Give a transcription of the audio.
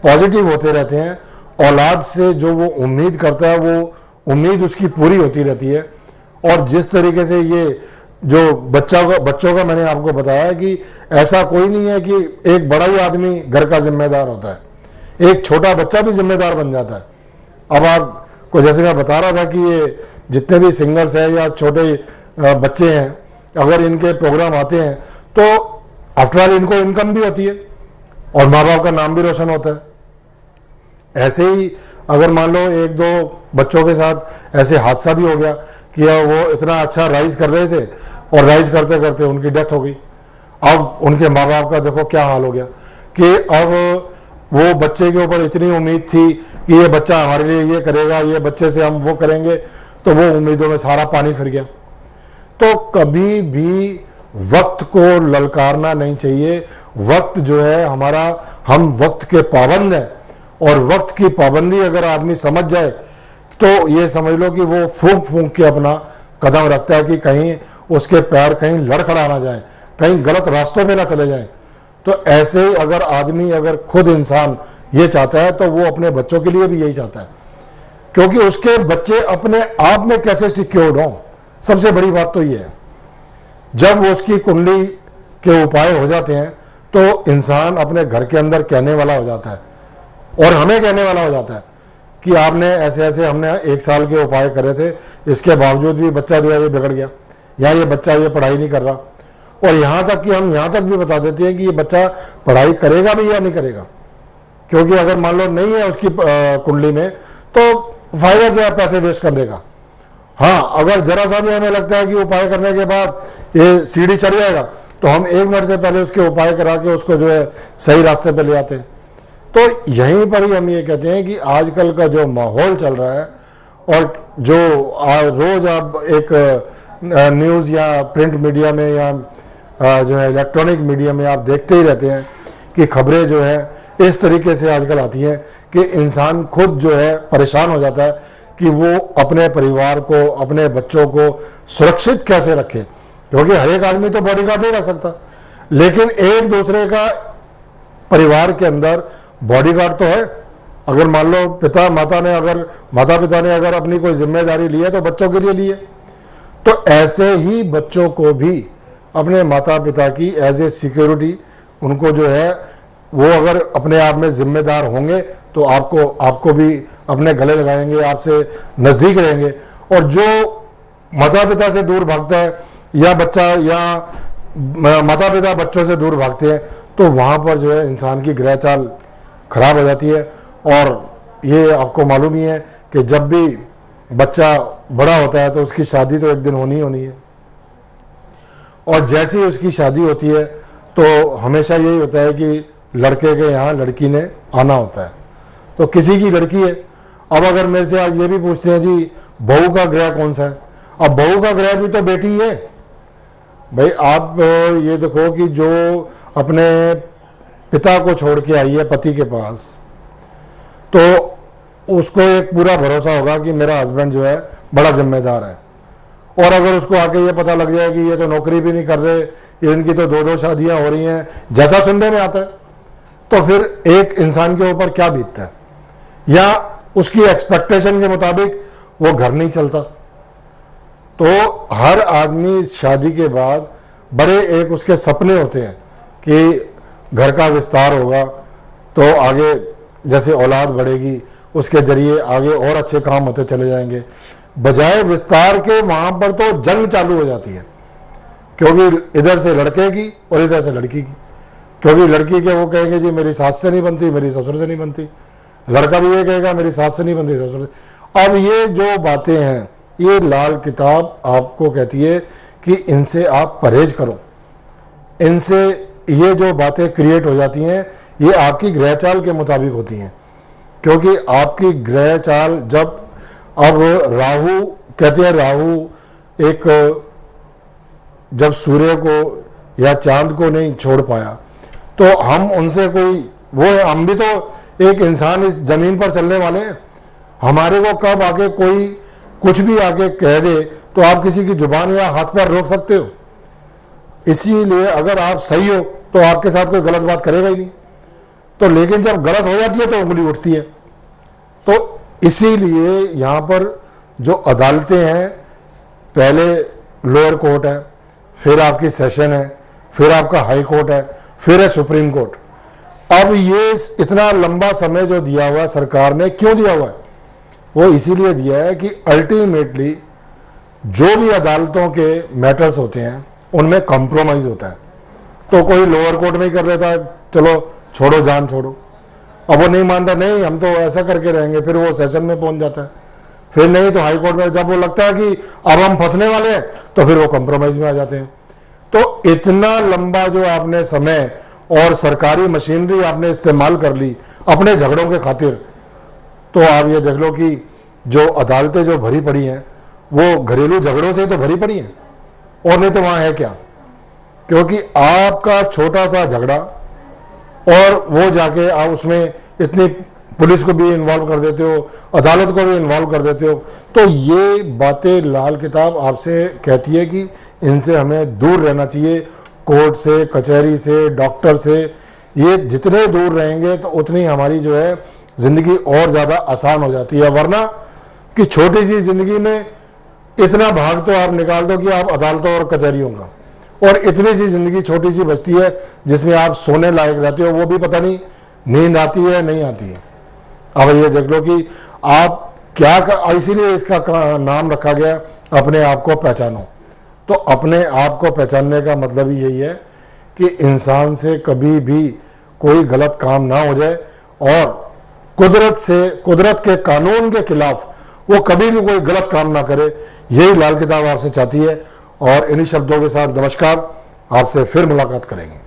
Positive होते रहते हैं। औलाद से जो वो उम्मीद करता है वो उम्मीद उसकी पूरी होती रहती है। और जिस तरीके से ये जो बच्चों का मैंने आपको बताया कि ऐसा कोई नहीं है कि एक बड़ा ही आदमी घर का जिम्मेदार होता है, एक छोटा बच्चा भी जिम्मेदार बन जाता है। अब आपको जैसे मैं बता रहा था कि ये जितने भी सिंगर्स हैं या छोटे बच्चे हैं, अगर इनके प्रोग्राम आते हैं तो आफ्टरऑल इनको इनकम भी होती है और माँ बाप का नाम भी रोशन होता है। ऐसे ही अगर मान लो एक दो बच्चों के साथ ऐसे हादसा भी हो गया कि वो इतना अच्छा राइज कर रहे थे और राइज करते करते उनकी डेथ हो गई, अब उनके माँ बाप का देखो क्या हाल हो गया कि अब वो बच्चे के ऊपर इतनी उम्मीद थी कि ये बच्चा हमारे लिए ये करेगा, ये बच्चे से हम वो करेंगे, तो वो उम्मीदों में सारा पानी फिर गया। तो कभी भी वक्त को ललकारना नहीं चाहिए। वक्त जो है हमारा, हम वक्त के पाबंद हैं और वक्त की पाबंदी अगर आदमी समझ जाए तो ये समझ लो कि वो फूंक फूंक के अपना कदम रखता है कि कहीं उसके पैर कहीं लड़खड़ा ना जाए, कहीं गलत रास्तों पे ना चले जाएं। तो ऐसे ही अगर आदमी, अगर खुद इंसान ये चाहता है तो वो अपने बच्चों के लिए भी यही चाहता है, क्योंकि उसके बच्चे अपने आप में कैसे सिक्योर्ड हों। सबसे बड़ी बात तो ये है, जब उसकी कुंडली के उपाय हो जाते हैं तो इंसान अपने घर के अंदर कहने वाला हो जाता है और हमें कहने वाला हो जाता है कि आपने ऐसे ऐसे, हमने 1 साल के उपाय करे थे, इसके बावजूद भी बच्चा जो है ये बिगड़ गया, या ये बच्चा ये पढ़ाई नहीं कर रहा। और यहाँ तक कि हम यहाँ तक भी बता देते हैं कि ये बच्चा पढ़ाई करेगा भी या नहीं करेगा, क्योंकि अगर मान लो नहीं है उसकी कुंडली में तो फायदा क्या पैसे वेस्ट करने का। हाँ, अगर जरा सा भी हमें लगता है कि उपाय करने के बाद ये सीढ़ी चढ़ जाएगा तो हम 1 मिनट से पहले उसके उपाय करा के उसको जो है सही रास्ते पे ले आते हैं। तो यहीं पर ही हम ये कहते हैं कि आजकल का जो माहौल चल रहा है और जो रोज आप एक न्यूज़ या प्रिंट मीडिया में या जो है इलेक्ट्रॉनिक मीडिया में आप देखते ही रहते हैं कि खबरें जो है इस तरीके से आजकल आती हैं कि इंसान खुद जो है परेशान हो जाता है कि वो अपने परिवार को, अपने बच्चों को सुरक्षित कैसे रखे, क्योंकि हर एक आदमी तो बॉडीगार्ड नहीं रह सकता, लेकिन एक दूसरे का परिवार के अंदर बॉडीगार्ड तो है। अगर मान लो माता पिता ने अगर अपनी कोई जिम्मेदारी ली है तो बच्चों के लिए ली है, तो ऐसे ही बच्चों को भी अपने माता पिता की एज ए सिक्योरिटी, उनको जो है वो अगर अपने आप में जिम्मेदार होंगे तो आपको भी अपने गले लगाएंगे, आपसे नज़दीक रहेंगे। और जो माता पिता से दूर भागता है या बच्चा या माता पिता बच्चों से दूर भागते हैं तो वहाँ पर जो है इंसान की गृह चाल खराब हो जाती है। और ये आपको मालूम ही है कि जब भी बच्चा बड़ा होता है तो उसकी शादी तो एक दिन होनी ही होनी है, और जैसे ही उसकी शादी होती है तो हमेशा यही होता है कि लड़के के यहाँ लड़की ने आना होता है। तो किसी की लड़की है, अब अगर मेरे से आज ये भी पूछते हैं जी बहू का ग्रह कौन सा है, अब बहू का ग्रह भी तो बेटी है। भाई आप ये देखो कि जो अपने पिता को छोड़ के आई है पति के पास, तो उसको एक पूरा भरोसा होगा कि मेरा हस्बैंड जो है बड़ा जिम्मेदार है। और अगर उसको आके ये पता लग जाए कि ये तो नौकरी भी नहीं कर रहे, इनकी तो 2-2 शादियां हो रही हैं, जैसा सुनने में आता है, तो फिर एक इंसान के ऊपर क्या बीतता है, या उसकी एक्सपेक्टेशन के मुताबिक वो घर नहीं चलता। तो हर आदमी शादी के बाद बड़े एक उसके सपने होते हैं कि घर का विस्तार होगा तो आगे जैसे औलाद बढ़ेगी उसके जरिए आगे और अच्छे काम होते चले जाएंगे, बजाय विस्तार के वहां पर तो जंग चालू हो जाती है, क्योंकि इधर से लड़के की और इधर से लड़की की। क्योंकि लड़की के वो कहेंगे जी मेरी सास से नहीं बनती, मेरी ससुर से नहीं बनती, लड़का भी ये कहेगा मेरी सास से नहीं बनती, ससुर से। अब ये जो बातें हैं, ये लाल किताब आपको कहती है कि इनसे आप परहेज करो। इनसे ये जो बातें क्रिएट हो जाती हैं ये आपकी ग्रह चाल के मुताबिक होती हैं, क्योंकि आपकी ग्रह चाल जब, अब राहु कहते हैं, राहु एक जब सूर्य को या चांद को नहीं छोड़ पाया तो हम उनसे कोई वो है, हम भी तो एक इंसान इस जमीन पर चलने वाले हैं। हमारे को कब आके कोई कुछ भी आके कह दे तो आप किसी की जुबान या हाथ पैर रोक सकते हो। इसीलिए अगर आप सही हो तो आपके साथ कोई गलत बात करेगा ही नहीं। तो लेकिन जब गलत हो जाती है तो उंगली उठती है। तो इसीलिए यहाँ पर जो अदालतें हैं, पहले लोअर कोर्ट है, फिर आपकी सेशन है, फिर आपका हाई कोर्ट है, फिर है सुप्रीम कोर्ट। अब ये इतना लंबा समय जो दिया हुआ है सरकार ने, क्यों दिया हुआ है? वो इसीलिए दिया है कि अल्टीमेटली जो भी अदालतों के मैटर्स होते हैं उनमें कॉम्प्रोमाइज होता है। तो कोई लोअर कोर्ट में ही कर लेता है, चलो छोड़ो, जान छोड़ो। अब वो नहीं मानता, नहीं हम तो ऐसा करके रहेंगे, फिर वो सेशन में पहुंच जाता है, फिर नहीं तो हाई कोर्ट में। जब वो लगता है कि अब हम फंसने वाले हैं तो फिर वो कॉम्प्रोमाइज में आ जाते हैं। तो इतना लंबा जो आपने समय और सरकारी मशीनरी आपने इस्तेमाल कर ली अपने झगड़ों के खातिर, तो आप ये देख लो कि जो अदालतें जो भरी पड़ी हैं वो घरेलू झगड़ों से तो भरी पड़ी हैं, और नहीं तो वहां है क्या? क्योंकि आपका छोटा सा झगड़ा और वो जाके आप उसमें इतनी पुलिस को भी इन्वॉल्व कर देते हो, अदालत को भी इन्वॉल्व कर देते हो। तो ये बातें लाल किताब आपसे कहती है कि इनसे हमें दूर रहना चाहिए, कोर्ट से, कचहरी से, डॉक्टर से। ये जितने दूर रहेंगे तो उतनी हमारी जो है जिंदगी और ज़्यादा आसान हो जाती है। वरना कि छोटी सी जिंदगी में इतना भाग तो आप निकाल दो कि आप अदालतों और कचहरियों का, और इतनी सी जिंदगी छोटी सी बचती है जिसमें आप सोने लायक रहते हो, वो भी पता नहीं नींद आती है नहीं आती है। अब ये देख लो कि आप क्या इसीलिए इसका नाम रखा गया अपने आप को पहचानो। तो अपने आप को पहचानने का मतलब ही यही है कि इंसान से कभी भी कोई गलत काम ना हो जाए, और कुदरत के कानून के खिलाफ वो कभी भी कोई गलत काम ना करे। यही लाल किताब आपसे चाहती है। और इन्हीं शब्दों के साथ नमस्कार, आपसे फिर मुलाकात करेंगे।